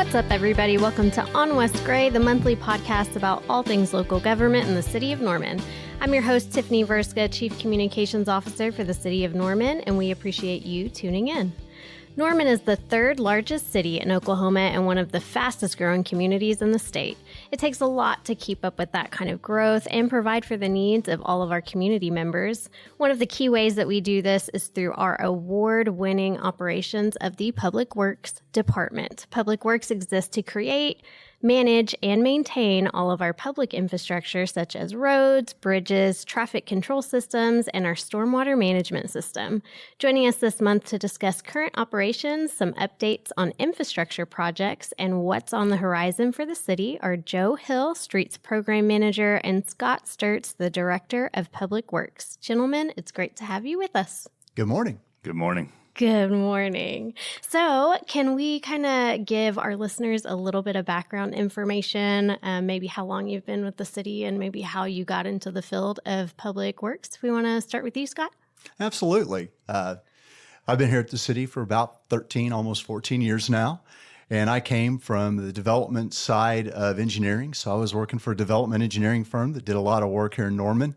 What's up, everybody? Welcome to On West Gray, the monthly podcast about all things local government in the city of Norman. I'm your host, Tiffany Verska, Chief Communications Officer for the city of Norman, and we appreciate you tuning in. Norman is the third largest city in Oklahoma and one of the fastest growing communities in the state. It takes a lot to keep up with that kind of growth and provide for the needs of all of our community members. One of the key ways that we do this is through our award-winning operations of the Public Works Department. Public Works exists to create, manage, and maintain all of our public infrastructure such as roads, bridges, traffic control systems, and our stormwater management system. Joining us this month to discuss current operations, some updates on infrastructure projects, and what's on the horizon for the city are Joe Hill, Streets Program Manager, and Scott Sturtz, the Director of Public Works. Gentlemen, it's great to have you with us. Good morning. Good morning. Good morning. So can we kind of give our listeners a little bit of background information, maybe how long you've been with the city and maybe how you got into the field of public works? We want to start with you, Scott. Absolutely. I've been here at the city for about 13, almost 14 years now, and I came from the development side of engineering. So I was working for a development engineering firm that did a lot of work here in Norman.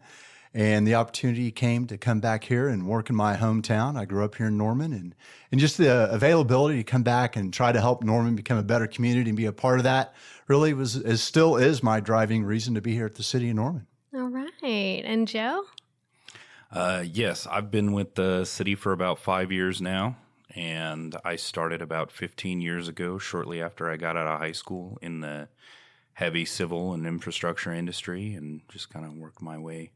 And the opportunity came to come back here and work in my hometown. I grew up here in Norman, and just the availability to come back and try to help Norman become a better community and be a part of that really still is my driving reason to be here at the city of Norman. All right. And Joe? Yes, I've been with the city for about 5 years now, and I started about 15 years ago, shortly after I got out of high school, in the heavy civil and infrastructure industry, and just kind of worked my way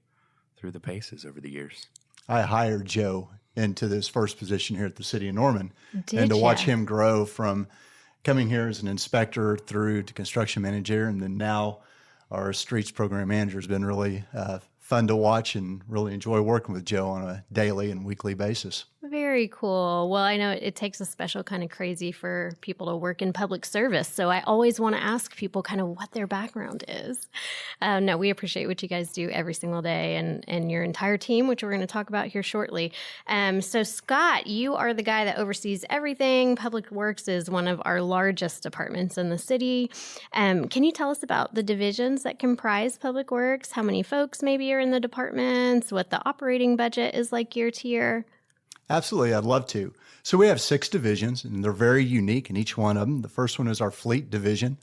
through the paces over the years. I hired Joe into this first position here at the city of Norman. Did to ya? watch him grow from coming here as an inspector through to construction manager, and then now our streets program manager has been really fun to watch, and really enjoy working with Joe on a daily and weekly basis. Very cool. Well, I know it takes a special kind of crazy for people to work in public service. So I always want to ask people kind of what their background is. No, we appreciate what you guys do every single day and your entire team, which we're going to talk about here shortly. So Scott, you are the guy that oversees everything. Public Works is one of our largest departments in the city. Can you tell us about the divisions that comprise Public Works? How many folks maybe are in the departments? What the operating budget is like year to year? Absolutely, I'd love to. So we have 6 divisions, and they're very unique in each one of them. The first one is our fleet division.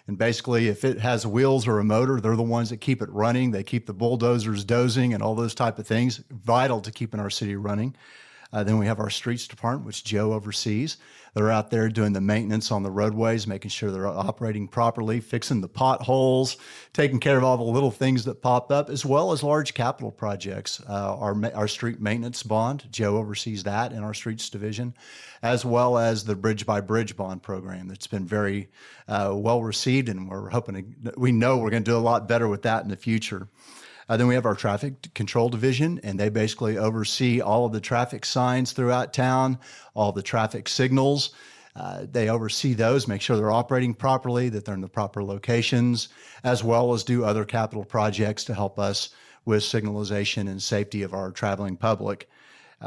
And basically, if it has wheels or a motor, they're the ones that keep it running. They keep the bulldozers dozing and all those type of things, vital to keeping our city running. Then we have our streets department, which Joe oversees. They're out there doing the maintenance on the roadways, making sure they're operating properly, fixing the potholes, taking care of all the little things that pop up, as well as large capital projects. Our street maintenance bond, Joe oversees that in our streets division, as well as the bridge by bridge bond program that's been very well received, and we know we're going to do a lot better with that in the future. Then we have our traffic control division, and they basically oversee all of the traffic signs throughout town, all the traffic signals. They oversee those, make sure they're operating properly, that they're in the proper locations, as well as do other capital projects to help us with signalization and safety of our traveling public.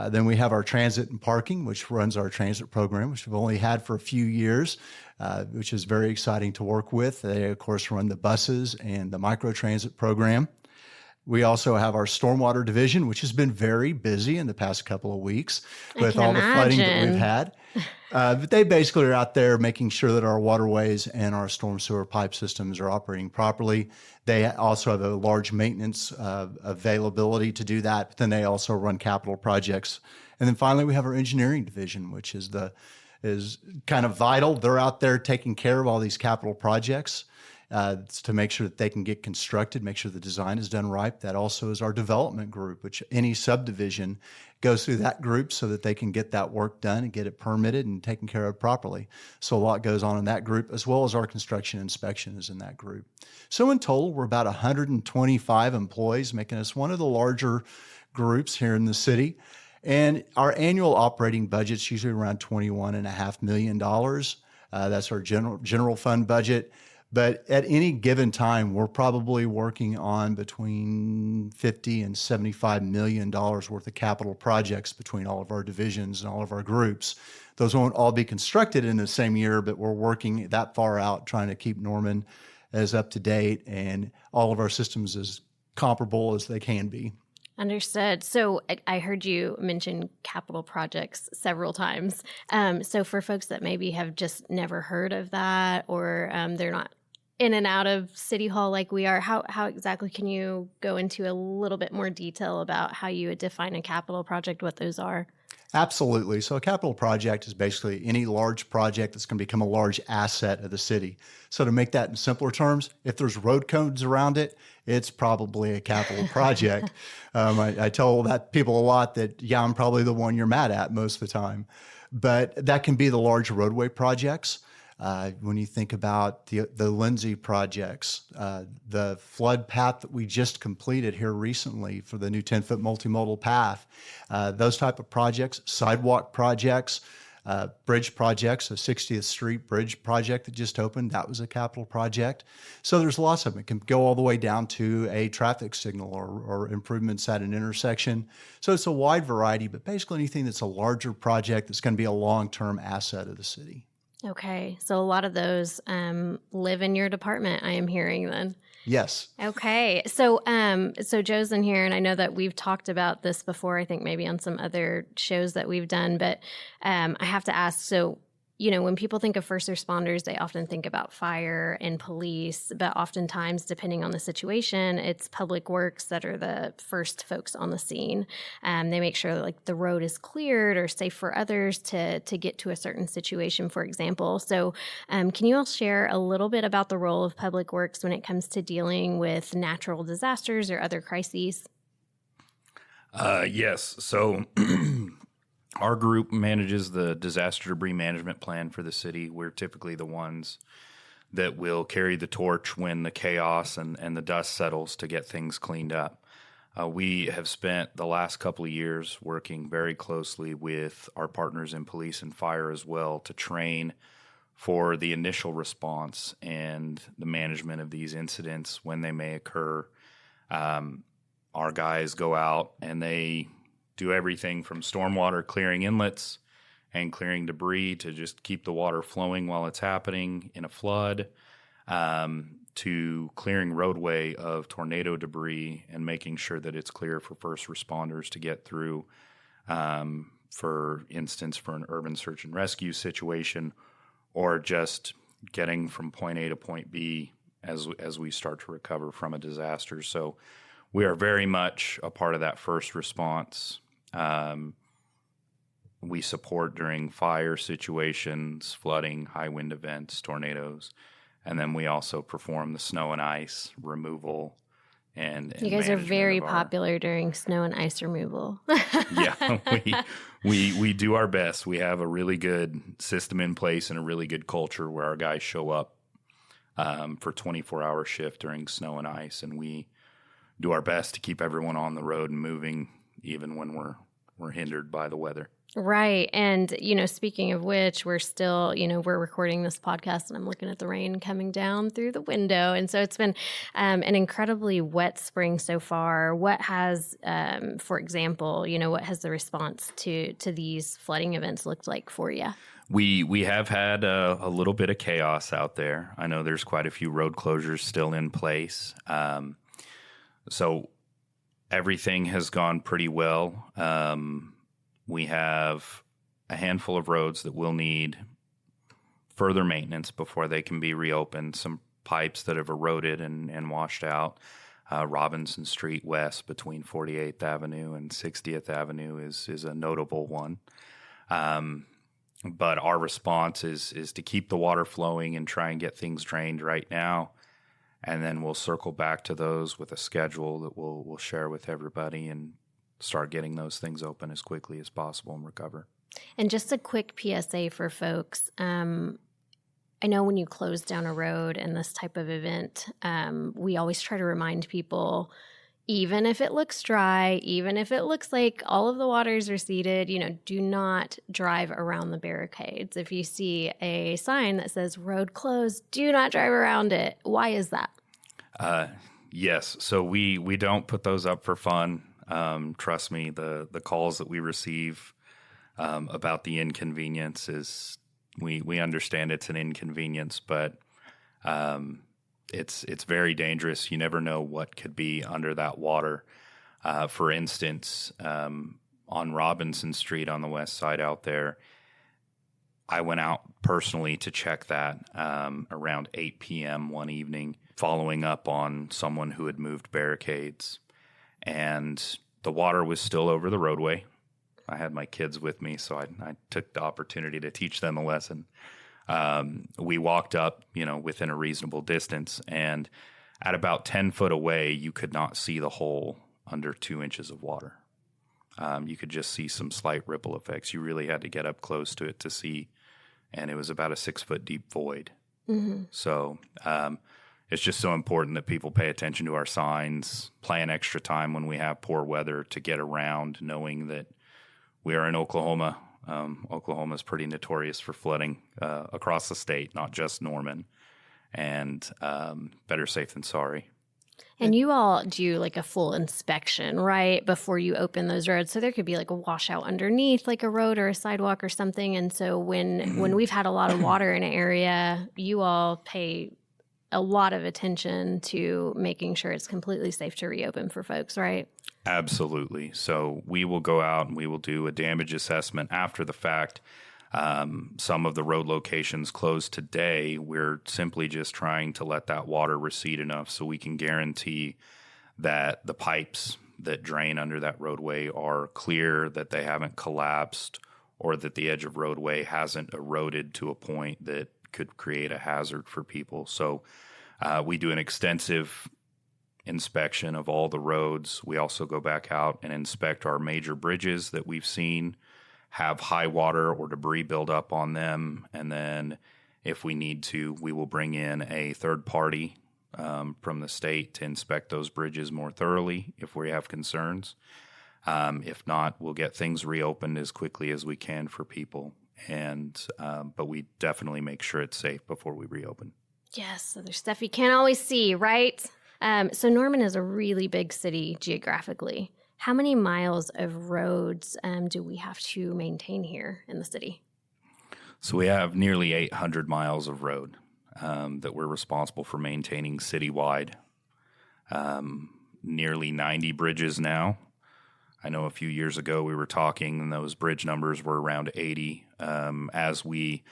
Then we have our transit and parking, which runs our transit program, which we've only had for a few years, which is very exciting to work with. They, of course, run the buses and the microtransit program. We also have our stormwater division, which has been very busy in the past couple of weeks with all the flooding that we've had. But they basically are out there making sure that our waterways and our storm sewer pipe systems are operating properly. They also have a large maintenance availability to do that, but then they also run capital projects. And then finally, we have our engineering division, which is kind of vital. They're out there taking care of all these capital projects. To make sure that they can get constructed, make sure the design is done right. That also is our development group, which any subdivision goes through that group so that they can get that work done and get it permitted and taken care of properly. So a lot goes on in that group, as well as our construction inspection is in that group. So in total, we're about 125 employees, making us one of the larger groups here in the city. And our annual operating budget's usually around $21.5 million. That's our general fund budget. But at any given time, we're probably working on between $50 and $75 million worth of capital projects between all of our divisions and all of our groups Those won't all be constructed in the same year, but we're working that far out, trying to keep Norman as up to date and all of our systems as comparable as they can be. Understood. So I heard you mention capital projects several times. So for folks that maybe have just never heard of that, or they're not in and out of City Hall like we are, how exactly can you go into a little bit more detail about how you would define a capital project, what those are? Absolutely. So a capital project is basically any large project that's going to become a large asset of the city. So to make that in simpler terms, if there's road cones around it, it's probably a capital project. I tell that people a lot that, yeah, I'm probably the one you're mad at most of the time. But that can be the large roadway projects. When you think about the Lindsay projects, the flood path that we just completed here recently for the new 10-foot multimodal path, those type of projects, sidewalk projects, bridge projects, a 60th Street bridge project that just opened, that was a capital project. So there's lots of them. It can go all the way down to a traffic signal or improvements at an intersection. So it's a wide variety, but basically anything that's a larger project that's going to be a long-term asset of the city. Okay. So a lot of those live in your department, I am hearing then. Yes. Okay. So Joe's in here, and I know that we've talked about this before, I think maybe on some other shows that we've done, but I have to ask, so, when people think of first responders, they often think about fire and police, but oftentimes, depending on the situation, it's public works that are the first folks on the scene. They make sure that, like, the road is cleared or safe for others to get to a certain situation, for example. So can you all share a little bit about the role of public works when it comes to dealing with natural disasters or other crises? Yes. So our group manages the disaster debris management plan for the city. We're typically the ones that will carry the torch when the chaos and the dust settles to get things cleaned up. We have spent the last couple of years working very closely with our partners in police and fire as well to train for the initial response and the management of these incidents when they may occur. Our guys go out and they do everything from stormwater clearing inlets and clearing debris to just keep the water flowing while it's happening in a flood, to clearing roadway of tornado debris and making sure that it's clear for first responders to get through, for instance, for an urban search and rescue situation, or just getting from point A to point B as we start to recover from a disaster. So we are very much a part of that first response. We support during fire situations, flooding, high wind events, tornadoes, and then we also perform the snow and ice removal. And you guys are very popular during snow and ice removal. Yeah, we do our best. We have a really good system in place and a really good culture where our guys show up for 24-hour shift during snow and ice, and we do our best to keep everyone on the road and moving, even when we're hindered by the weather. Right. And, speaking of which, we're still, we're recording this podcast and I'm looking at the rain coming down through the window. And so it's been an incredibly wet spring so far. What has, for example, what has the response to these flooding events looked like for you? We have had a little bit of chaos out there. I know there's quite a few road closures still in place. So everything has gone pretty well. We have a handful of roads that will need further maintenance before they can be reopened. Some pipes that have eroded and washed out. Robinson Street West between 48th Avenue and 60th Avenue is a notable one. But our response is to keep the water flowing and try and get things drained right now. And then we'll circle back to those with a schedule that we'll share with everybody and start getting those things open as quickly as possible and recover. And just a quick PSA for folks. I know when you close down a road in this type of event, we always try to remind people, even if it looks dry, even if it looks like all of the waters are receded, do not drive around the barricades. If you see a sign that says road closed, do not drive around it. Why is that? Yes. So we don't put those up for fun. Trust me, the calls that we receive about the inconvenience is we understand it's an inconvenience, but it's very dangerous. You never know what could be under that water. For instance, on Robinson Street on the west side out there, I went out personally to check that around 8 p.m. one evening, following up on someone who had moved barricades. And the water was still over the roadway. I had my kids with me, so I took the opportunity to teach them a lesson. We walked up, within a reasonable distance, and at about 10 foot away, you could not see the hole under 2 inches of water. You could just see some slight ripple effects. You really had to get up close to it to see, and it was about a 6 foot deep void. Mm-hmm. So it's just so important that people pay attention to our signs, plan extra time when we have poor weather to get around, knowing that we are in Oklahoma. Oklahoma is pretty notorious for flooding across the state, not just Norman, and better safe than sorry. And you all do like a full inspection, right, before you open those roads. So there could be like a washout underneath like a road or a sidewalk or something. And so when we've had a lot of water in an area, you all pay a lot of attention to making sure it's completely safe to reopen for folks, right? Absolutely. So we will go out and we will do a damage assessment after the fact. Some of the road locations closed today. We're simply just trying to let that water recede enough so we can guarantee that the pipes that drain under that roadway are clear, that they haven't collapsed, or that the edge of roadway hasn't eroded to a point that could create a hazard for people. So we do an extensive inspection of all the roads. We also go back out and inspect our major bridges that we've seen have high water or debris build up on them. And then if we need to, we will bring in a third party from the state to inspect those bridges more thoroughly if we have concerns. If not, we'll get things reopened as quickly as we can for people. But we definitely make sure it's safe before we reopen. Yes, so there's stuff you can't always see, right? So Norman is a really big city geographically. How many miles of roads do we have to maintain here in the city? So we have nearly 800 miles of road that we're responsible for maintaining citywide. Nearly 90 bridges now. I know a few years ago we were talking and those bridge numbers were around 80. As we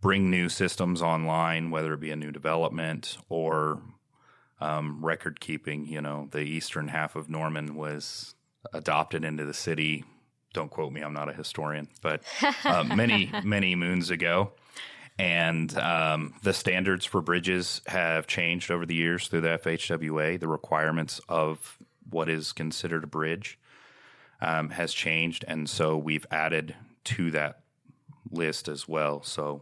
bring new systems online, whether it be a new development or record keeping, the eastern half of Norman was adopted into the city. Don't quote me, I'm not a historian, but many, many moons ago. And the standards for bridges have changed over the years through the FHWA. The requirements of what is considered a bridge has changed. And so we've added to that list as well. So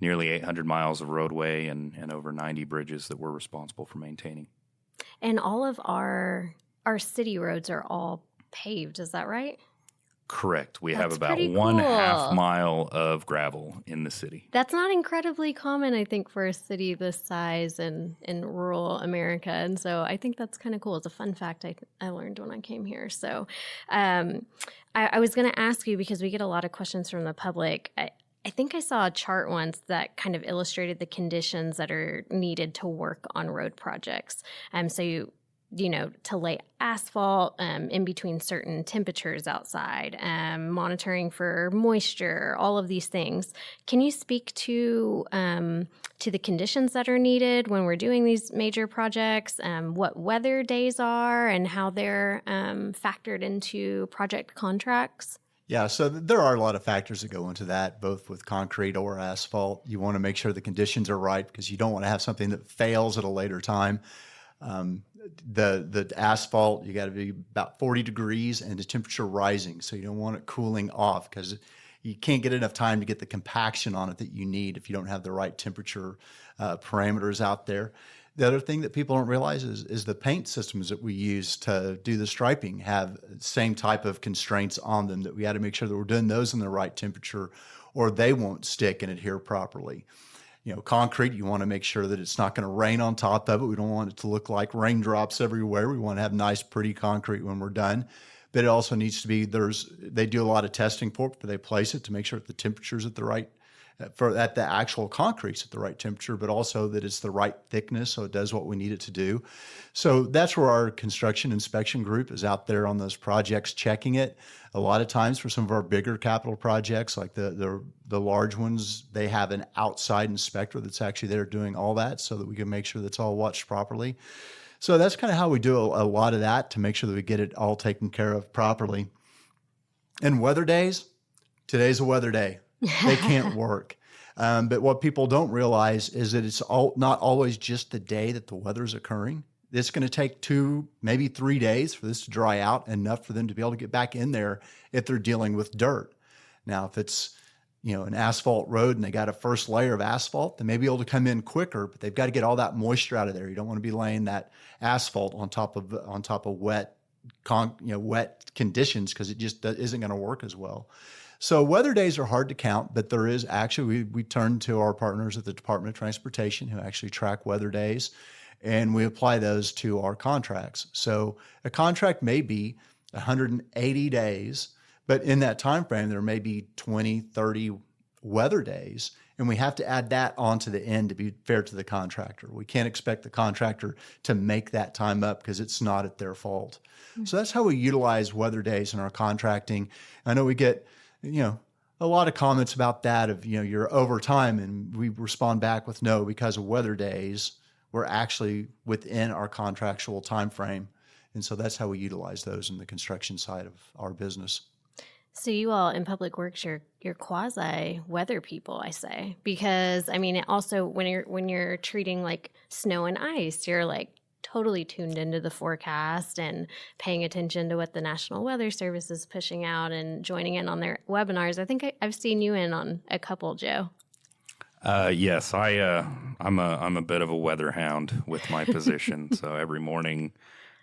nearly 800 miles of roadway and over 90 bridges that we're responsible for maintaining. And all of our city roads are all paved, is that right? Correct. We have That's about pretty 1/2 cool. mile of gravel in the city. That's not incredibly common, I think, for a city this size and in rural America. And so I think that's kind of cool. It's a fun fact I learned when I came here. So I was going to ask you, because we get a lot of questions from the public. I think I saw a chart once that kind of illustrated the conditions that are needed to work on road projects. So to lay asphalt in between certain temperatures outside, monitoring for moisture, all of these things. Can you speak to the conditions that are needed when we're doing these major projects, what weather days are, and how they're factored into project contracts? Yeah, so there are a lot of factors that go into that, both with concrete or asphalt. You want to make sure the conditions are right because you don't want to have something that fails at a later time. The asphalt, you got to be about 40 degrees and the temperature rising. So you don't want it cooling off because you can't get enough time to get the compaction on it that you need if you don't have the right temperature parameters out there. The other thing that people don't realize is the paint systems that we use to do the striping have the same type of constraints on them, that we got to make sure that we're doing those in the right temperature or they won't stick and adhere properly. Concrete, you want to make sure that it's not going to rain on top of it. We don't want it to look like raindrops everywhere. We want to have nice, pretty concrete when we're done. but it also needs to be, they do a lot of testing for it, but they place it to make sure that the temperature's at the right, that the actual concrete's at the right temperature, but also that it's the right thickness so it does what we need it to do. So that's where our construction inspection group is out there on those projects checking it. A lot of times for some of our bigger capital projects, like the large ones, they have an outside inspector that's actually there doing all that so that we can make sure that's all watched properly. So that's kind of how we do a lot of that to make sure that we get it all taken care of properly. And weather days, today's a weather day. They can't work. But what people don't realize is that it's not always just the day that the weather's occurring. It's going to take 2, maybe 3 days for this to dry out, enough for them to be able to get back in there if they're dealing with dirt. Now, if it's an asphalt road and they got a first layer of asphalt, they may be able to come in quicker, but they've got to get all that moisture out of there. You don't want to be laying that asphalt on top of wet conditions, because it just isn't going to work as well. So weather days are hard to count, but there is actually, we turn to our partners at the Department of Transportation who actually track weather days, and we apply those to our contracts. So a contract may be 180 days, but in that time frame, there may be 20, 30 weather days, and we have to add that onto the end to be fair to the contractor. We can't expect the contractor to make that time up because it's not at their fault. Mm-hmm. So that's how we utilize weather days in our contracting. I know we get a lot of comments about that of, you're over time, and we respond back with no, because of weather days, we're actually within our contractual time frame. And so that's how we utilize those in the construction side of our business. So you all in Public Works, you're quasi weather people, I say, because it also when you're treating like snow and ice, you're like totally tuned into the forecast and paying attention to what the National Weather Service is pushing out and joining in on their webinars. I think I've seen you in on a couple, Joe. Yes, I'm a bit of a weather hound with my position. So every morning,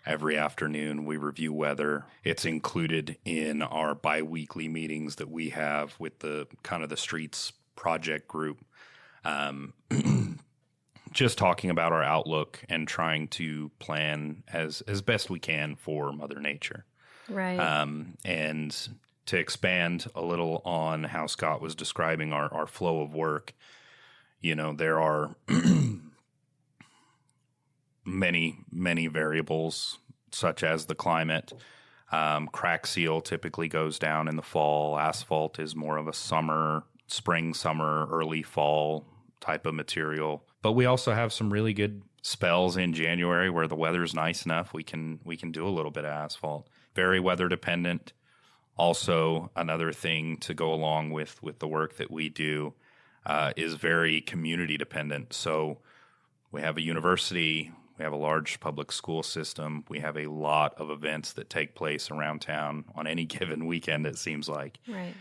every afternoon, we review weather. It's included in our biweekly meetings that we have with the Streets project group. Just talking about our outlook and trying to plan as best we can for Mother Nature. Right. And to expand a little on how Scott was describing our flow of work, there are many, many variables, such as the climate. Crack seal typically goes down in the fall. Asphalt is more of a spring, summer, early fall type of material. But we also have some really good spells in January where the weather's nice enough we can do a little bit of asphalt. Very weather dependent. Also, another thing to go along with the work that we do is very community dependent. So we have a university, we have a large public school system, we have a lot of events that take place around town on any given weekend, it seems like. Right.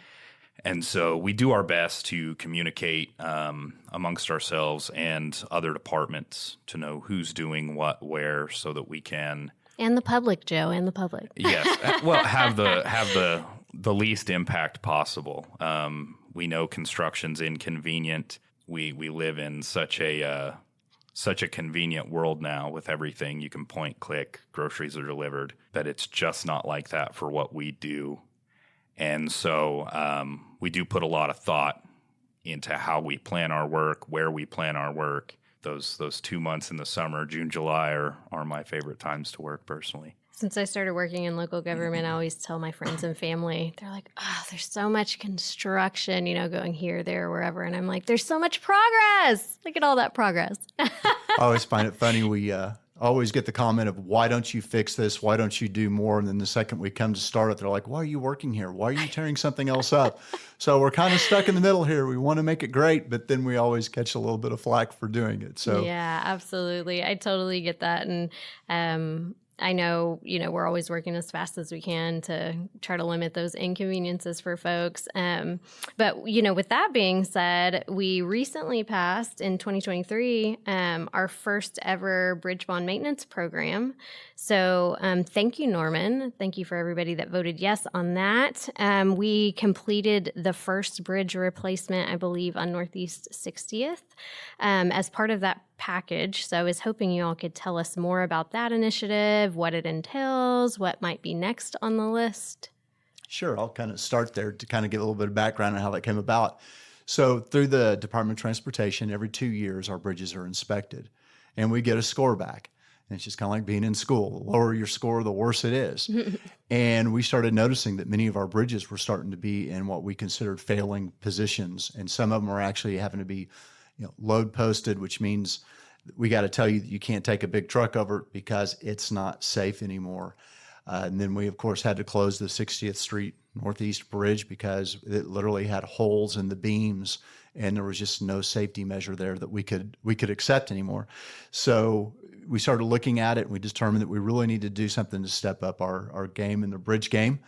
And so we do our best to communicate amongst ourselves and other departments to know who's doing what, where, so that we can. And the public, Joe, and the public. Yes. Well, have the least impact possible. We know construction's inconvenient. We live in such a convenient world now with everything. You can point, click, groceries are delivered, but it's just not like that for what we do. And so we do put a lot of thought into how we plan our work, where we plan our work. Those 2 months in the summer, June, July, are my favorite times to work personally. Since I started working in local government, I always tell my friends and family, they're like, there's so much construction, going here, there, wherever. And I'm like, there's so much progress. Look at all that progress. I always find it funny. We always get the comment of, why don't you fix this? Why don't you do more? And then the second we come to start it, they're like, why are you working here? Why are you tearing something else up? So we're kind of stuck in the middle here. We want to make it great, but then we always catch a little bit of flack for doing it. So yeah, absolutely. I totally get that. And I know, we're always working as fast as we can to try to limit those inconveniences for folks. But, with that being said, we recently passed in 2023 our first ever bridge bond maintenance program. So thank you, Norman. Thank you for everybody that voted yes on that. We completed the first bridge replacement, I believe, on Northeast 60th. As part of that package. So I was hoping you all could tell us more about that initiative, what it entails, what might be next on the list. Sure. I'll kind of start there to kind of give a little bit of background on how that came about. So through the Department of Transportation, every 2 years, our bridges are inspected and we get a score back. And it's just kind of like being in school. The lower your score, the worse it is. And we started noticing that many of our bridges were starting to be in what we considered failing positions. And some of them are actually having to be, load posted, which means we got to tell you that you can't take a big truck over it because it's not safe anymore. And then we, of course, had to close the 60th Street Northeast Bridge because it literally had holes in the beams, and there was just no safety measure there that we could accept anymore. So we started looking at it, and we determined that we really need to do something to step up our game in the bridge game.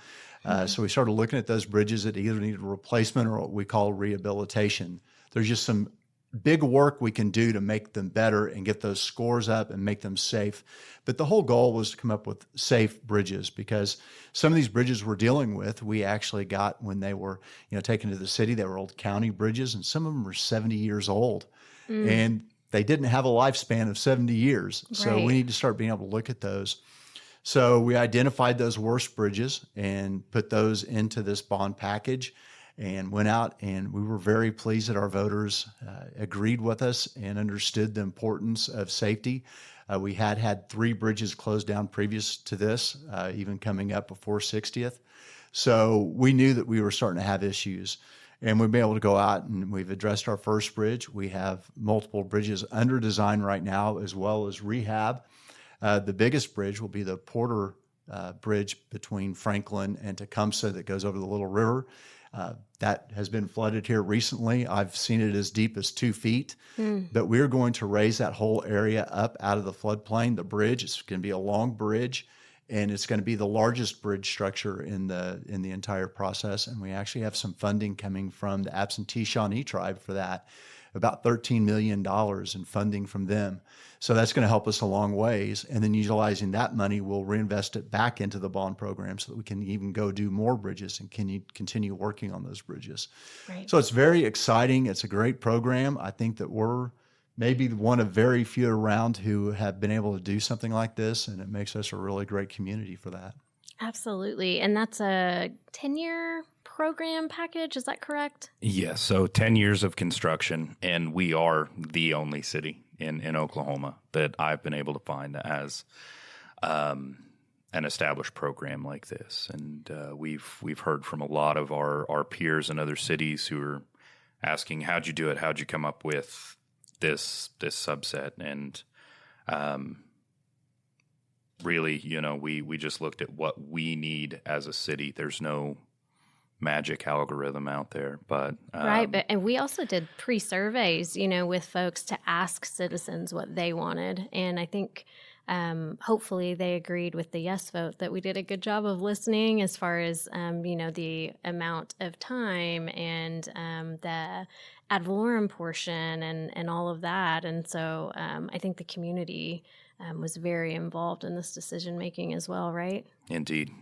So we started looking at those bridges that either needed replacement or what we call rehabilitation. There's just some big work we can do to make them better and get those scores up and make them safe. But the whole goal was to come up with safe bridges, because some of these bridges we're dealing with, we actually got when they were, taken to the city. They were old county bridges, and some of them were 70 years old. And they didn't have a lifespan of 70 years. So we need to start being able to look at those. So we identified those worst bridges and put those into this bond package and went out, and we were very pleased that our voters agreed with us and understood the importance of safety. We had 3 bridges closed down previous to this, even coming up before 60th. So we knew that we were starting to have issues, and we've been able to go out and we've addressed our first bridge. We have multiple bridges under design right now, as well as rehab. The biggest bridge will be the Porter Bridge between Franklin and Tecumseh that goes over the Little River. That has been flooded here recently. I've seen it as deep as 2 feet, but we're going to raise that whole area up out of the floodplain. The bridge, it's going to be a long bridge, and it's going to be the largest bridge structure in the entire process. And we actually have some funding coming from the Absentee Shawnee tribe for that, about $13 million in funding from them. So that's going to help us a long ways. And then utilizing that money, we'll reinvest it back into the bond program so that we can even go do more bridges and continue working on those bridges. Right. So it's very exciting. It's a great program. I think that we're maybe one of very few around who have been able to do something like this, and it makes us a really great community for that. Absolutely. And that's a 10-year program package, is that correct? Yes. So 10 years of construction, and we are the only city in Oklahoma that I've been able to find that has an established program like this. And we've heard from a lot of our peers in other cities who are asking, how'd you do it? How'd you come up with this subset? And really, we just looked at what we need as a city. There's no magic algorithm out there, but and we also did pre-surveys, with folks to ask citizens what they wanted, and I think hopefully they agreed with the yes vote that we did a good job of listening as far as the amount of time and the ad valorem portion and all of that, and so I think the community was very involved in this decision making as well, right? Indeed.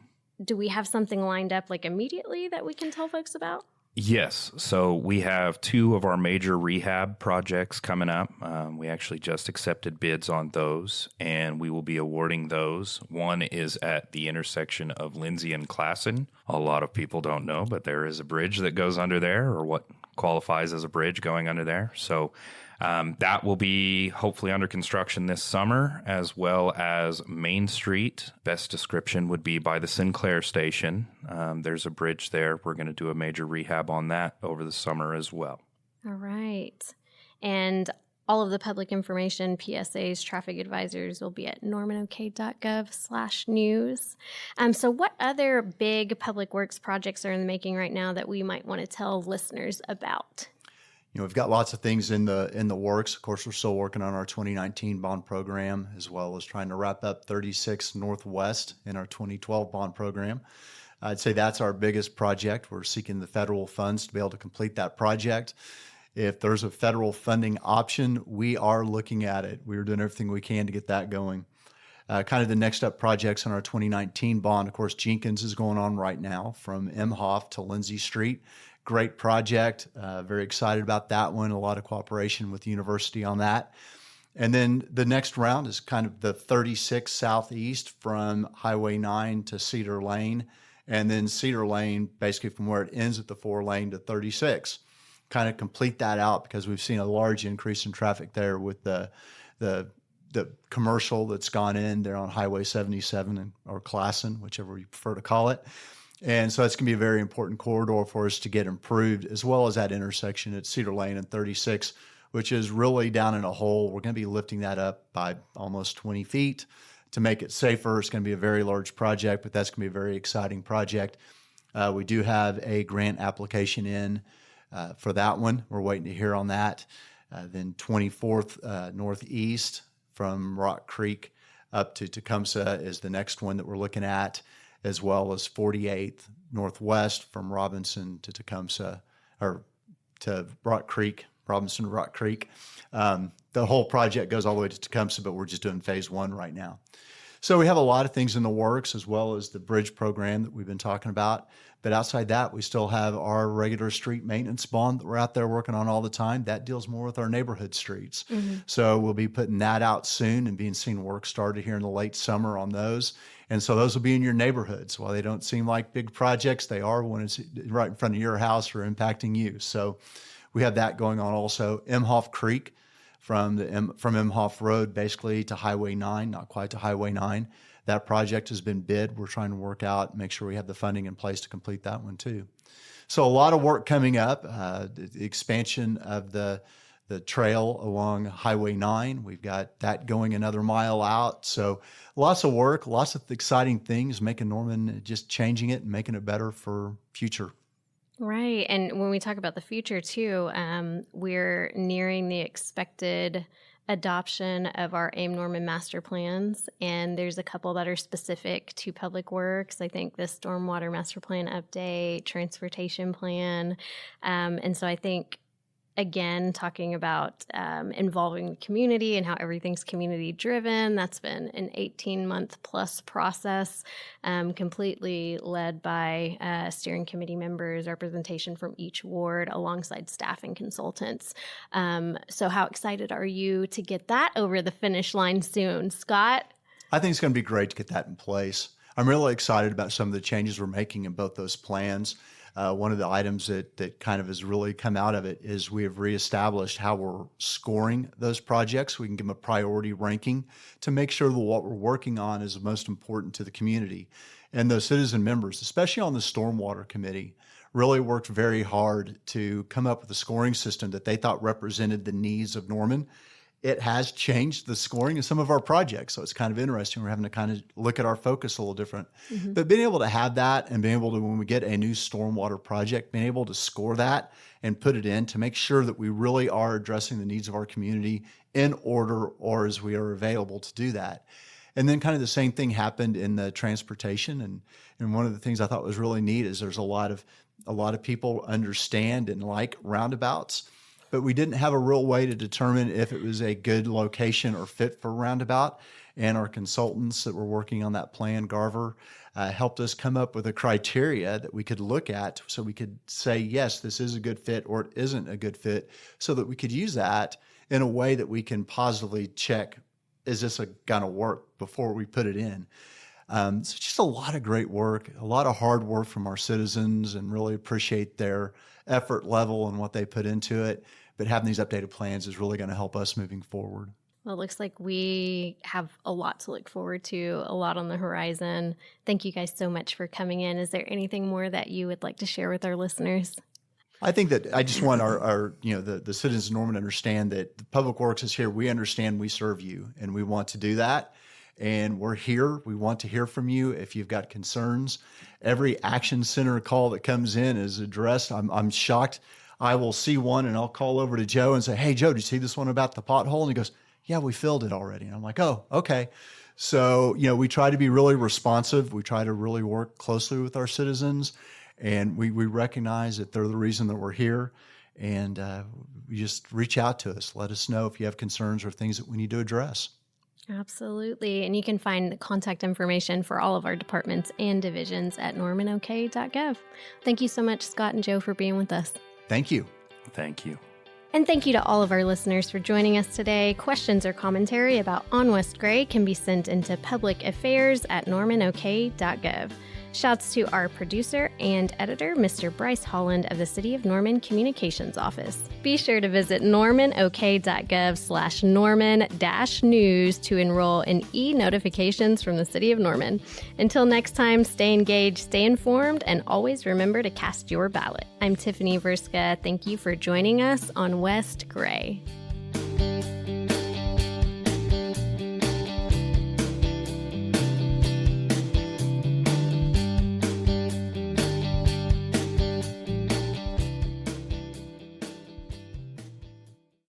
Do we have something lined up immediately that we can tell folks about? Yes. So we have 2 of our major rehab projects coming up. We actually just accepted bids on those, and we will be awarding those. One is at the intersection of Lindsay and Classen. A lot of people don't know, but there is a bridge that goes under there, or what qualifies as a bridge going under there. So that will be hopefully under construction this summer, as well as Main Street. Best description would be by the Sinclair station. There's a bridge there. We're going to do a major rehab on that over the summer as well. All right. And all of the public information, PSAs, traffic advisors will be at normanok.gov/news. So what other big public works projects are in the making right now that we might want to tell listeners about? We've got lots of things in the works. Of course, we're still working on our 2019 bond program, as well as trying to wrap up 36 Northwest in our 2012 bond program. I'd say that's our biggest project. We're seeking the federal funds to be able to complete that project. If there's a federal funding option, we are looking at it. We're doing everything we can to get that going. Kind of the next up projects on our 2019 bond, of course, Jenkins is going on right now from Imhoff to Lindsay Street. Great project. Very excited about that one. A lot of cooperation with the university on that. And then the next round is kind of the 36 southeast from Highway 9 to Cedar Lane. And then Cedar Lane, basically from where it ends at the 4-lane to 36. Kind of complete that out because we've seen a large increase in traffic there with the commercial that's gone in there on Highway 77 or Classen, whichever you prefer to call it. And so it's going to be a very important corridor for us to get improved, as well as that intersection at Cedar Lane and 36, which is really down in a hole. We're going to be lifting that up by almost 20 feet to make it safer. It's going to be a very large project, but that's going to be a very exciting project. We do have a grant application in for that one. We're waiting to hear on that. Then 24th Northeast from Rock Creek up to Tecumseh is the next one that we're looking at, as well as 48th Northwest from Robinson to Tecumseh, or to Rock Creek, Robinson to Rock Creek. The whole project goes all the way to Tecumseh, but we're just doing phase 1 right now. So we have a lot of things in the works, as well as the bridge program that we've been talking about. But outside that, we still have our regular street maintenance bond that we're out there working on all the time. That deals more with our neighborhood streets. Mm-hmm. So we'll be putting that out soon and seeing work started here in the late summer on those. And so those will be in your neighborhoods. While they don't seem like big projects, they are when it's right in front of your house or impacting you. So we have that going on also. Imhoff Creek from Imhoff Road basically to Highway 9, not quite to Highway 9. That project has been bid. We're trying to work out, make sure we have the funding in place to complete that one too. So a lot of work coming up. The expansion of the trail along Highway 9. We've got that going another mile out. So lots of work, lots of exciting things, making Norman, just changing it and making it better for future. Right. And when we talk about the future too, we're nearing the expected adoption of our AIM Norman master plans. And there's a couple that are specific to public works. I think the stormwater master plan update, transportation plan. And so I think, again, talking about involving the community and how everything's community driven. That's been an 18-month plus process, completely led by steering committee members, representation from each ward alongside staff and consultants. So how excited are you to get that over the finish line soon? Scott? I think it's going to be great to get that in place. I'm really excited about some of the changes we're making in both those plans. One of the items that kind of has really come out of it is we have reestablished how we're scoring those projects. We can give them a priority ranking to make sure that what we're working on is the most important to the community. And those citizen members, especially on the Stormwater Committee, really worked very hard to come up with a scoring system that they thought represented the needs of Norman. It has changed the scoring of some of our projects. So it's kind of interesting. We're having to kind of look at our focus a little different. Mm-hmm. But being able to have that and being able to, when we get a new stormwater project, being able to score that and put it in to make sure that we really are addressing the needs of our community in order or as we are available to do that. And then kind of the same thing happened in the transportation. And one of the things I thought was really neat is there's a lot of people understand and like roundabouts, but we didn't have a real way to determine if it was a good location or fit for roundabout. And our consultants that were working on that plan, Garver, helped us come up with a criteria that we could look at so we could say, yes, this is a good fit or it isn't a good fit, so that we could use that in a way that we can positively check, is this going to work before we put it in? So just a lot of great work, a lot of hard work from our citizens, and really appreciate their effort level and what they put into it. But having these updated plans is really going to help us moving forward. Well, it looks like we have a lot to look forward to, a lot on the horizon. Thank you guys so much for coming in. Is there anything more that you would like to share with our listeners? I think that I just want the citizens of Norman to understand that the Public Works is here. We understand we serve you, and we want to do that. And we're here. We want to hear from you if you've got concerns. Every Action Center call that comes in is addressed. I'm shocked. I will see one and I'll call over to Joe and say, hey, Joe, did you see this one about the pothole? And he goes, yeah, we filled it already. And I'm like, oh, okay. So, we try to be really responsive. We try to really work closely with our citizens, and we recognize that they're the reason that we're here. And you just reach out to us. Let us know if you have concerns or things that we need to address. Absolutely. And you can find contact information for all of our departments and divisions at normanok.gov. Thank you so much, Scott and Joe, for being with us. Thank you. Thank you. And thank you to all of our listeners for joining us today. Questions or commentary about On West Gray can be sent into publicaffairs@normanok.gov. Shouts to our producer and editor, Mr. Bryce Holland of the City of Norman Communications Office. Be sure to visit normanok.gov/Norman-news to enroll in e-notifications from the City of Norman. Until next time, stay engaged, stay informed, and always remember to cast your ballot. I'm Tiffany Verska. Thank you for joining us on West Gray.